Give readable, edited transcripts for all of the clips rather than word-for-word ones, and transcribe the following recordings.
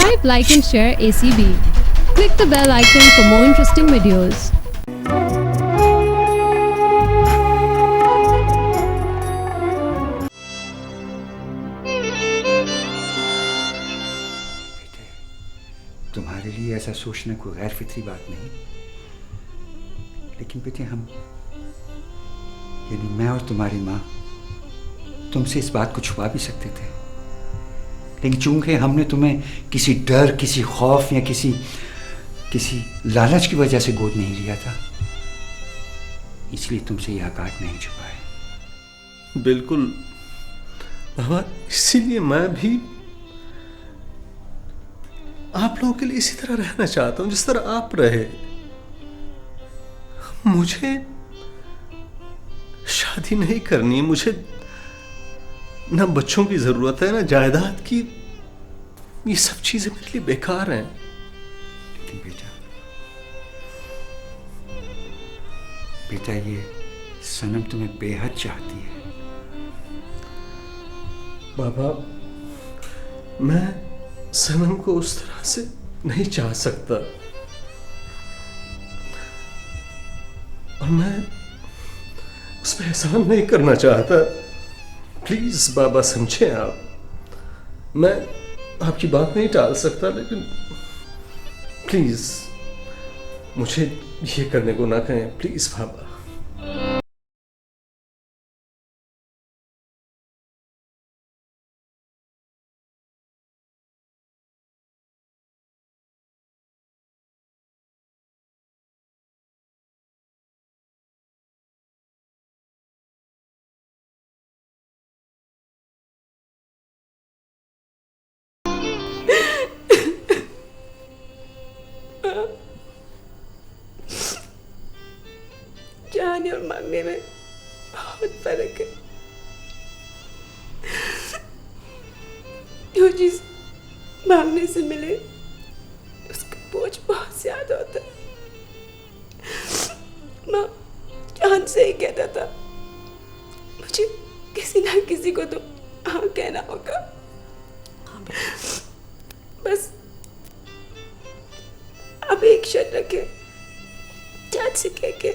Subscribe, like and share ACB. Click the bell icon for more interesting videos. बेटे, तुम्हारे लिए ऐसा सोचना कोई गैर फितरी बात नहीं, लेकिन बेटे हम यानी मैं और तुम्हारी माँ तुमसे इस बात को छुपा भी सकते थे, लेकिन चूंकि हमने तुम्हें किसी डर, किसी खौफ या किसी लालच की वजह से गोद नहीं लिया था, इसलिए तुमसे यह हक़ाइक़ नहीं छुपाए। बिल्कुल बाबा, इसीलिए मैं भी आप लोगों के लिए इसी तरह रहना चाहता हूं जिस तरह आप रहे। मुझे शादी नहीं करनी, मुझे ना बच्चों की जरूरत है ना जायदाद की। ये सब चीजें मेरे लिए बेकार हैं। लेकिन बेटा ये सनम तुम्हें बेहद चाहती है। बाबा, मैं सनम को उस तरह से नहीं चाह सकता, और मैं उस पर एहसान नहीं करना चाहता। प्लीज बाबा समझें आप, मैं आपकी बात नहीं टाल सकता, लेकिन प्लीज मुझे ये करने को ना कहें, प्लीज बाबा। चाहने और मांगने में बहुत फर्क है। जो चीज मांगने से मिले उसका बोझ बहुत ज्यादा होता है। माँ चांद से ही कहता था मुझे किसी ना किसी को तो हाँ कहना होगा। बस अब एक शर्त रखे, चांद से कह के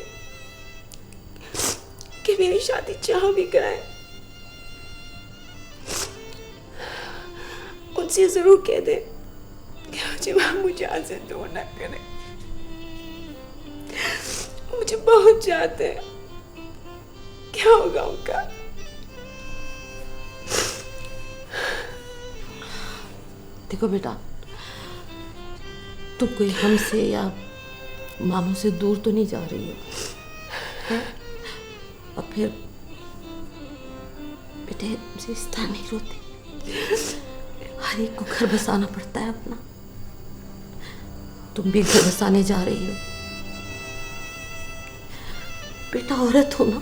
कि मेरी शादी जहां भी कराए, उनसे जरूर कह दे कि मुझे मामू जान से दूर न करे। मुझे बहुत चाहते हैं। क्या होगा उनका? देखो बेटा, तुम कोई हमसे या मामू से दूर तो नहीं जा रही हो, और फिर बेटे रिश्ता नहीं रोते, हर एक को घर बसाना पड़ता है अपना। तुम भी घर बसाने जा रही हो बेटा, औरत हो ना।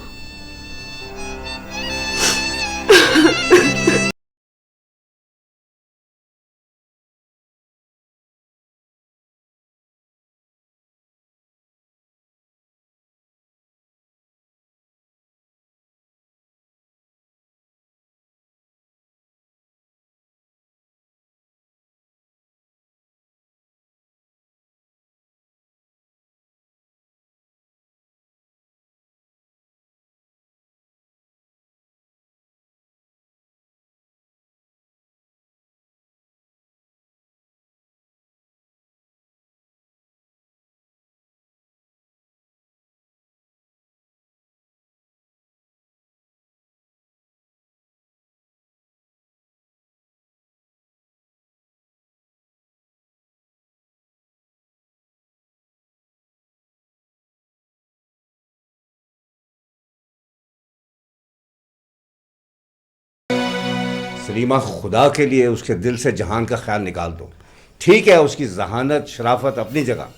सलीमा, खुदा के लिए उसके दिल से जहान का ख्याल निकाल दो। ठीक है, उसकी जहानत शराफत अपनी जगह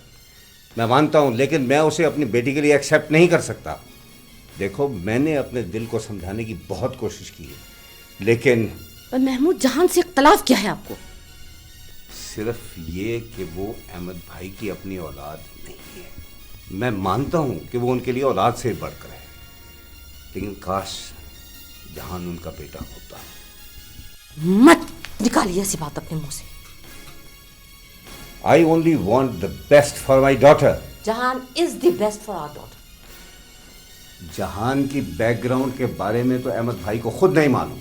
मैं मानता हूँ, लेकिन मैं उसे अपनी बेटी के लिए एक्सेप्ट नहीं कर सकता। देखो, मैंने अपने दिल को समझाने की बहुत कोशिश की है, लेकिन महमूद, जहान से इख्तलाफ क्या है आपको? सिर्फ ये कि वो अहमद भाई की अपनी औलाद नहीं है। मैं मानता हूँ कि वो उनके लिए औलाद से बढ़कर है, लेकिन काश जहान उनका बेटा होता। मत निकालिए ऐसी बात अपने मुंह से। I only want the best for my daughter. Jahaan is the best for our daughter. Jahaan की बैकग्राउंड के बारे में तो अहमद भाई को खुद नहीं मालूम।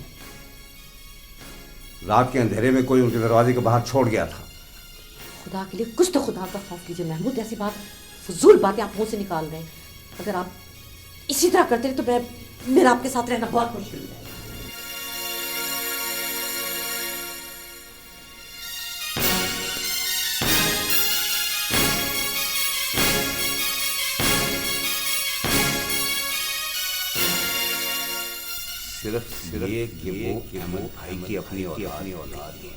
रात के अंधेरे में कोई उनके दरवाजे के बाहर छोड़ गया था। खुदा के लिए कुछ तो खुदा का खौफ कीजिए महमूद, ऐसी बात फजूल बातें आप मुंह से निकाल रहे हैं। अगर आप इसी तरह करते रहे तो मेरा आपके साथ रहना बहुत मुश्किल है। सिर्फ ये कि वो अहमद भाई की अपनी औलाद है।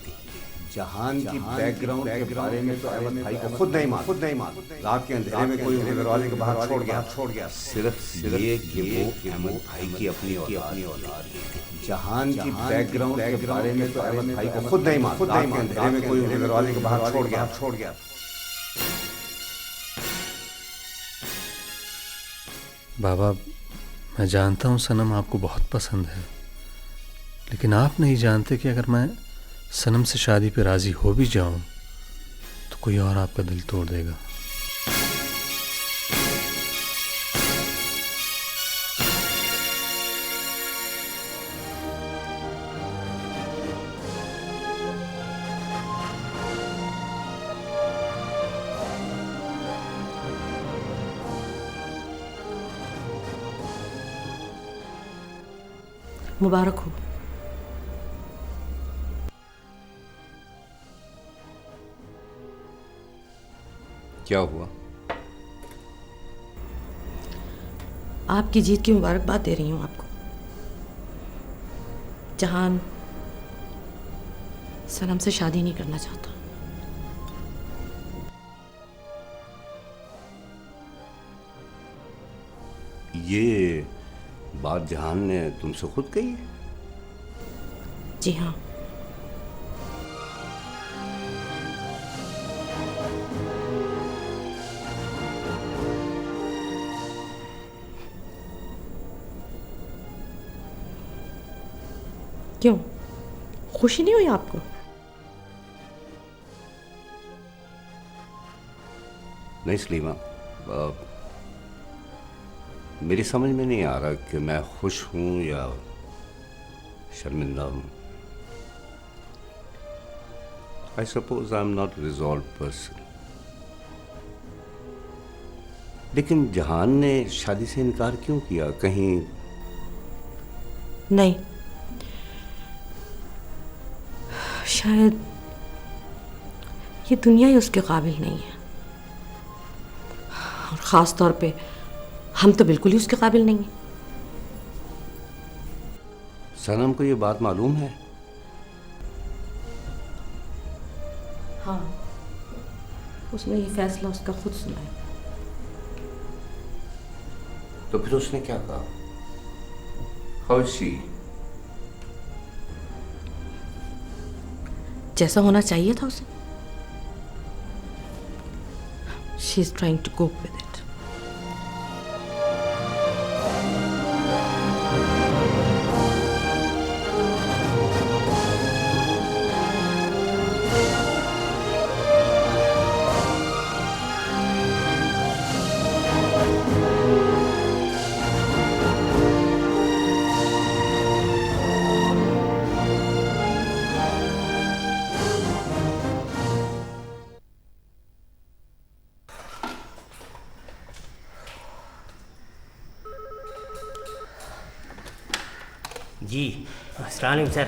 जहान की बैकग्राउंड के बारे में तो अहमद भाई को खुद नहीं मालूम। रात के अंधेरे में कोई उनके दरवाजे के बाहर छोड़ गया। सिर्फ ये कि वो अहमद भाई की अपनी औलाद है। जहान की बैकग्राउंड के बारे में तो अहमद भाई को खुद नहीं मालूम। रात के अंधेरे में कोई उनके दरवाजे के बाहर छोड़ गया। बाबा, मैं जानता हूँ सनम आपको बहुत पसंद है, लेकिन आप नहीं जानते कि अगर मैं सनम से शादी पे राज़ी हो भी जाऊँ तो कोई और आपका दिल तोड़ देगा। मुबारक हो। क्या हुआ? आपकी जीत की मुबारकबाद दे रही हूँ आपको। जहान सनम से शादी नहीं करना चाहता। ये बात जहान ने तुमसे खुद कही है? जी हाँ। क्यों, खुशी नहीं हुई आपको? नहीं सलीमा, मेरी समझ में नहीं आ रहा कि मैं खुश हूं या शर्मिंदा हूं। I suppose I am not resolve person. लेकिन जहान ने शादी से इनकार क्यों किया? कहीं नहीं, शायद ये दुनिया ही उसके काबिल नहीं है, और ख़ास तौर पे हम तो बिल्कुल ही उसके काबिल नहीं हैं। सनम को ये बात मालूम है? हाँ, उसने ये फैसला उसका खुद सुना है। तो फिर उसने क्या कहा? How is she? जैसा होना चाहिए था उसे। She is trying to cope with it. जी अस्सलाम वालेकुम सर।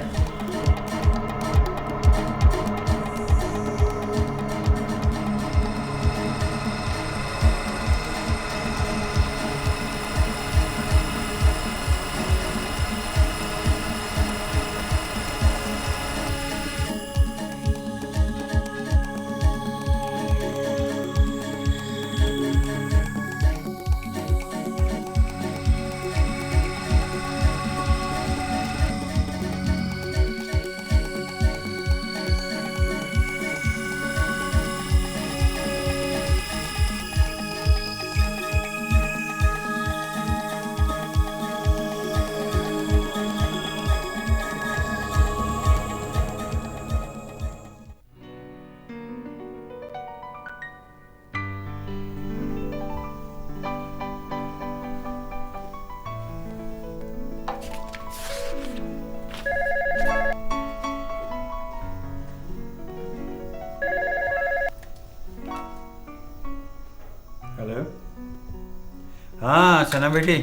हाँ सना बेटी,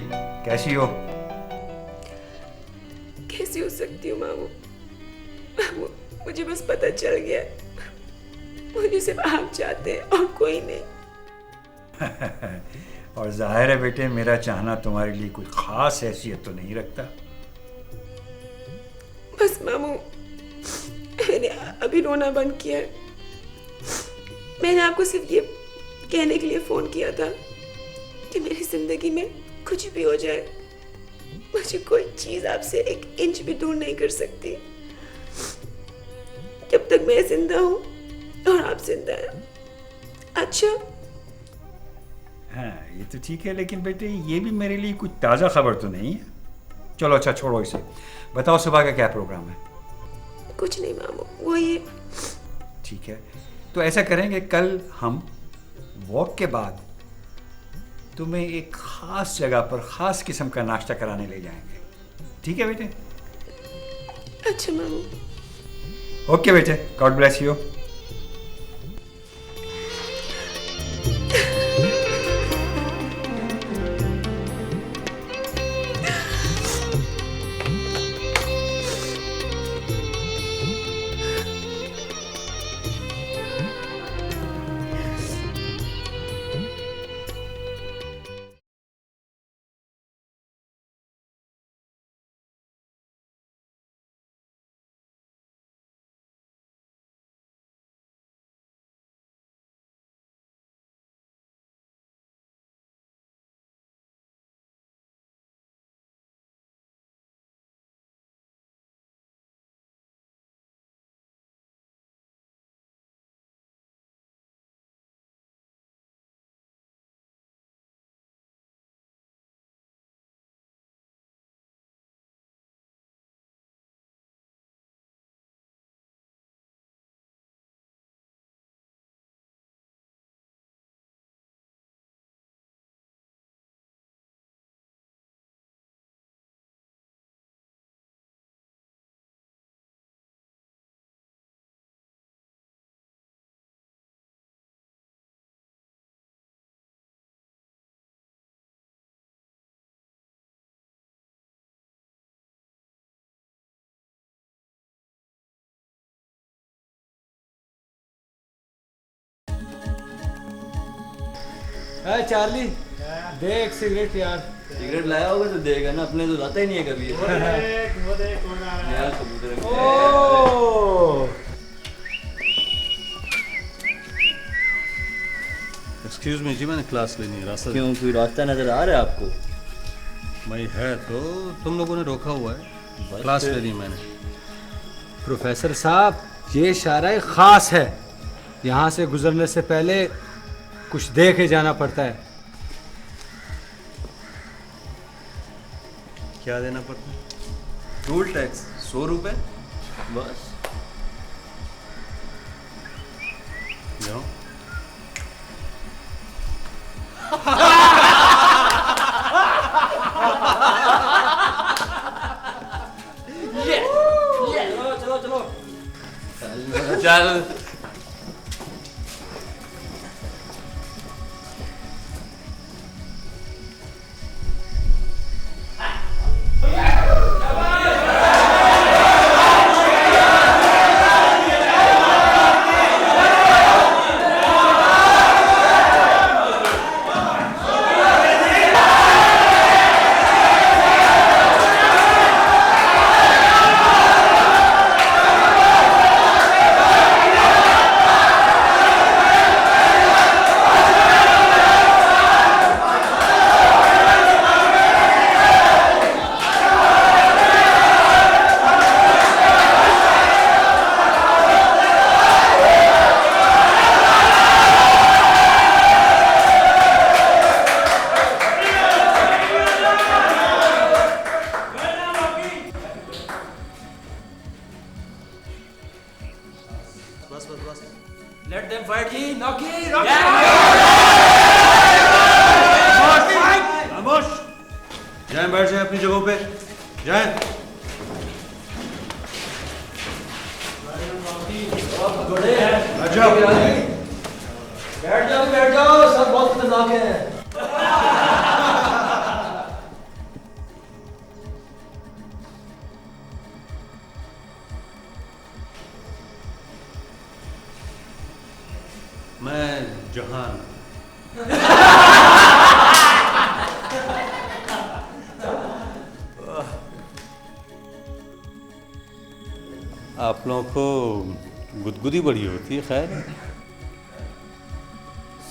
कैसी हो? कैसी हो सकती हूँ मामू? मामू, मुझे बस पता चल गया मुझे सिर्फ आप चाहते हैं और कोई नहीं। और जाहिर है बेटे, मेरा चाहना तुम्हारे लिए कोई खास हैसियत तो नहीं रखता। बस मामू, मैंने अभी रोना बंद किया है। मैंने आपको सिर्फ ये कहने के लिए फोन किया था कि मेरी जिंदगी में कुछ भी हो जाए, मुझे कोई चीज आपसे 1 इंच भी दूर नहीं कर सकती जब तक मैं जिंदा हूँ और आप जिंदा हैं। अच्छा, हाँ ये तो ठीक है, लेकिन बेटे ये भी मेरे लिए कुछ ताज़ा खबर तो नहीं है। चलो अच्छा छोड़ो इसे, बताओ सुबह का क्या प्रोग्राम है? कुछ नहीं मामू, वो ये ठीक है, तो ऐसा करेंगे, कल हम वॉक के बाद तुम्हें एक खास जगह पर खास किस्म का नाश्ता कराने ले जाएंगे। ठीक है बेटे? अच्छा मामू। ओके बेटे, गॉड ब्लेस यू। चार्ली, दे एक सिगरेट यार। सिगरेट लाया होगा तो देगा ना, अपने तो लाता ही नहीं है कभी। एक्सक्यूज मी जी, मैंने क्लास लेनी है, रास्ता क्यों, कोई रास्ता नजर आ रहा है आपको? भाई है तो तुम लोगों ने रोका हुआ है, क्लास लेनी है मैंने। प्रोफेसर साहब, ये शायरी खास है, यहाँ से गुजरने से पहले कुछ दे के जाना पड़ता है। क्या देना पड़ता है? टोल टैक्स 100 रुपए बस। जाओ। चलो चलो चल। Let them fight जी, Noki, खामोश, जाएं, बैठ जाएं अपनी जगहों पे, जाएं। बैठ जाओ, बैठ जाओ, सब बहुत खतरनाक है। मैं जहान। आप लोगों को गुदगुदी बड़ी होती है। खैर,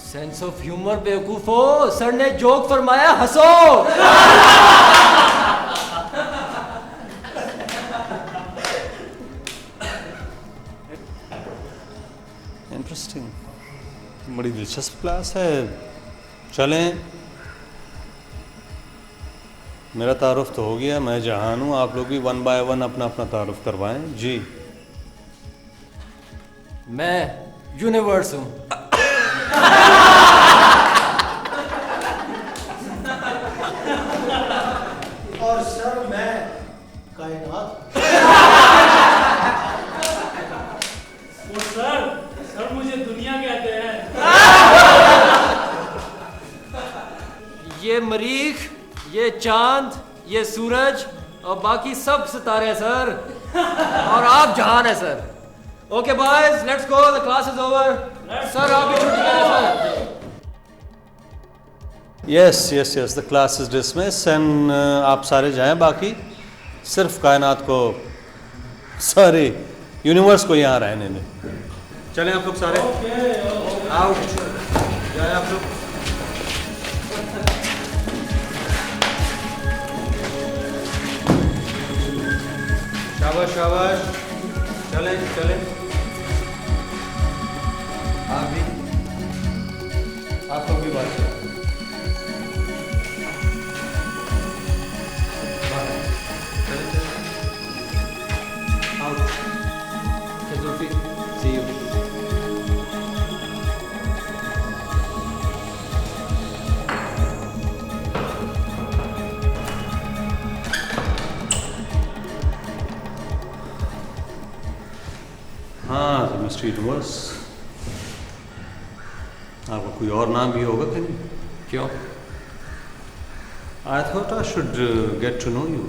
सेंस ऑफ ह्यूमर बेवकूफो, सर ने जोक फरमाया, हंसो। इंटरेस्टिंग, बड़ी दिलचस्प क्लास है। चलें, मेरा तारुफ तो हो गया, मैं जहान हूँ। आप लोग भी 1 बाय 1 अपना अपना तारुफ करवाएं जी। मैं यूनिवर्स हूँ। और सर मैं कायनात। सर मुझे दुनिया कहते हैं। ये मरीख, ये चांद, ये सूरज और बाकी सब सितारे हैं सर। और आप जहान है sir. Okay boys, let's go, the class is over. Sir आप भी छुट्टी ले sir. Yes, the class is dismiss and आप सारे जाएं। बाकी सिर्फ कायनात को, सॉरी यूनिवर्स को यहाँ रहने दें। चलें आप लोग सारे। आउट जाए आप लोग। शाबाश शाबाश, चलें। आप भी, आप लोग भी बात करें। See you. हाँ, तो मिस्टर यूनिवर्स, आपका कोई और नाम भी होगा कहीं? क्यों? I thought I should get to know you.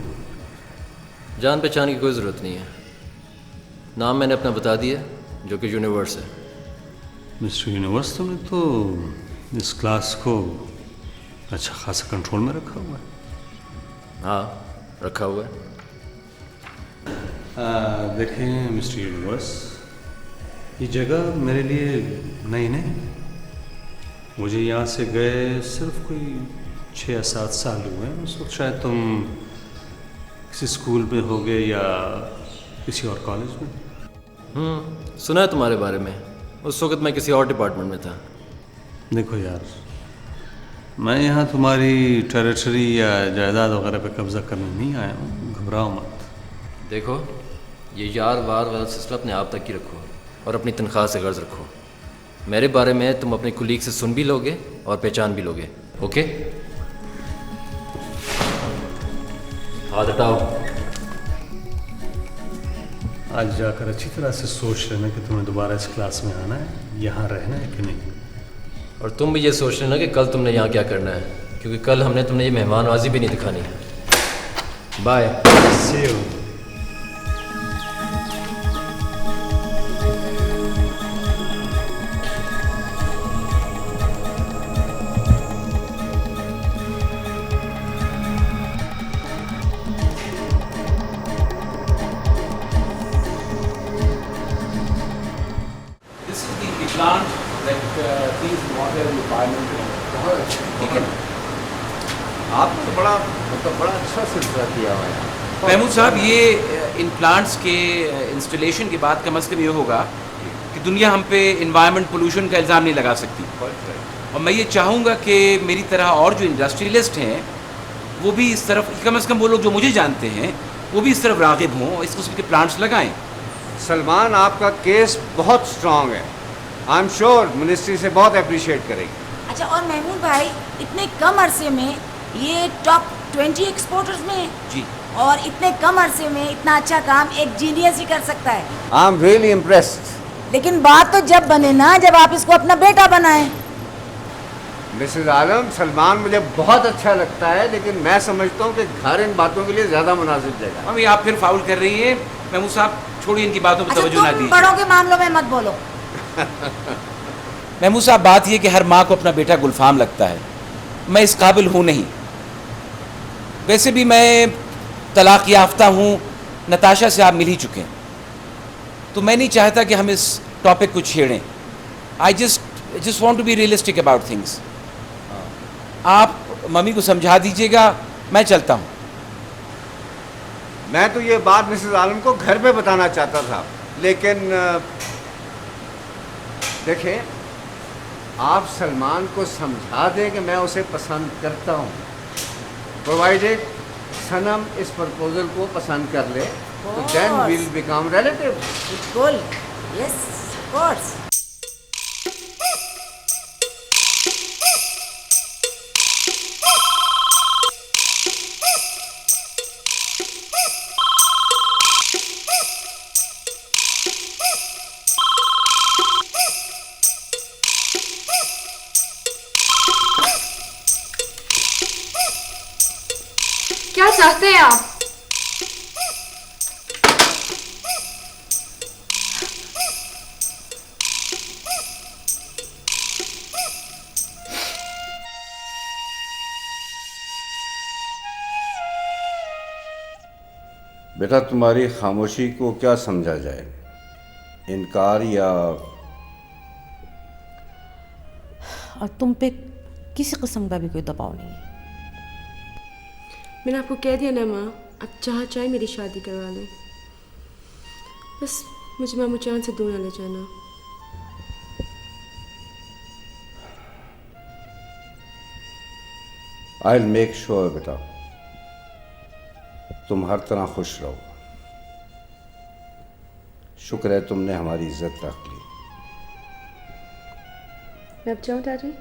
जान पहचान की कोई ज़रूरत नहीं है। नाम मैंने अपना बता दिया, जो कि यूनिवर्स है। मिस्टर यूनिवर्स, तुमने तो इस क्लास को अच्छा खासा कंट्रोल में रखा हुआ है। हाँ, रखा हुआ है। देखें मिस्टर यूनिवर्स, ये जगह मेरे लिए नई नहीं। मुझे यहाँ से गए सिर्फ कोई 6 या 7 साल हुए हैं। उस वक्त शायद तुम किसी स्कूल में होगे या किसी और कॉलेज में। सुना है तुम्हारे बारे में। उस वक्त मैं किसी और डिपार्टमेंट में था। देखो यार, मैं यहाँ तुम्हारी टेरिटरी या जायदाद वगैरह पे कब्जा करने नहीं आया हूँ। घबराओ मत। देखो, ये यार वार वाला सिलसिला अपने आप तक ही रखो और अपनी तनख्वाह से गर्ज रखो। मेरे बारे में तुम अपने कुलीग से सुन भी लोगे और पहचान भी लोगे। ओके, हाथ हटाओ। आज जाकर अच्छी तरह से सोच लेना कि तुम्हें दोबारा इस क्लास में आना है, यहाँ रहना है कि नहीं। और तुम भी ये सोच लेना कि कल तुमने यहाँ क्या करना है, क्योंकि कल हमने तुमने ये मेहमानवाजी भी नहीं दिखानी है। Bye. See you. This is the plant that cleans water environment. ठीक है ना? आपने तो बड़ा अच्छा सिलसिला किया हुआ है। महमूद साहब, ये इन प्लांट्स के इंस्टॉलेशन के बाद कम से कम ये होगा कि दुनिया हम पे इन्वायरमेंट पोल्यूशन का इल्ज़ाम नहीं लगा सकती। और मैं ये चाहूँगा कि मेरी तरह और जो इंडस्ट्रियलिस्ट हैं वो भी इस तरफ, कम से कम वो लोग जो मुझे जानते हैं वो भी इस तरफ राग़िब हों, इस किस्म के प्लांट्स लगाएं। सलमान, आपका केस बहुत स्ट्रांग है। आई एम श्योर मिनिस्ट्री से बहुत अप्रिशिएट करेगी। अच्छा, और महमूद भाई, इतने कम अरसे में ये टॉप 20 एक्सपोर्टर्स में है। जी। और इतने कम अरसे में इतना अच्छा काम एक जीनियस ही कर सकता है। I am really impressed. लेकिन बात तो जब बने ना, जब आप इसको अपना बेटा बनाएं। मिसेज आलम, सलमान मुझे बहुत अच्छा लगता है, लेकिन मैं समझता हूँ कि घर इन बातों के लिए ज़्यादा मुनासिब जगह। अभी आप फिर फाउल कर रही हैं। महमूद साहब, छोड़िए इनकी बातों पर अच्छा, तवज्जो ना तुम दीजिए। बड़ों के मामलों में मत बोलो। महमूद साहब, बात यह कि हर माँ को अपना बेटा गुलफाम लगता है, मैं इस काबिल हूँ नहीं। वैसे भी मैं तलाक याफ्ता हूँ, नताशा से आप मिल ही चुके हैं, तो मैं नहीं चाहता कि हम इस टॉपिक को छेड़ें। I just want to be realistic about things. आप मम्मी को समझा दीजिएगा, मैं चलता हूँ। मैं तो ये बात मिसेस आलम को घर पे बताना चाहता था, लेकिन देखें, आप सलमान को समझा दें कि मैं उसे पसंद करता हूँ, प्रोवाइडेड सनम इस प्रपोजल को पसंद कर ले, तो देन विल बिकम रिलेटिव। बिल्कुल, यस ऑफ कोर्स। क्या चाहते हैं आप? बेटा, तुम्हारी खामोशी को क्या समझा जाए, इनकार या? और तुम पे किसी किस्म का भी कोई दबाव नहीं है। मैंने आपको कह दिया ना माँ, आप चाहे मेरी शादी करवा लें, बस मुझे मामू चांद से दूर ना ले जाना। आई विल मेक श्योर बेटा, तुम हर तरह खुश रहो। शुक्र है तुमने हमारी इज्जत रख ली। मैं अब जाऊँ डैडी?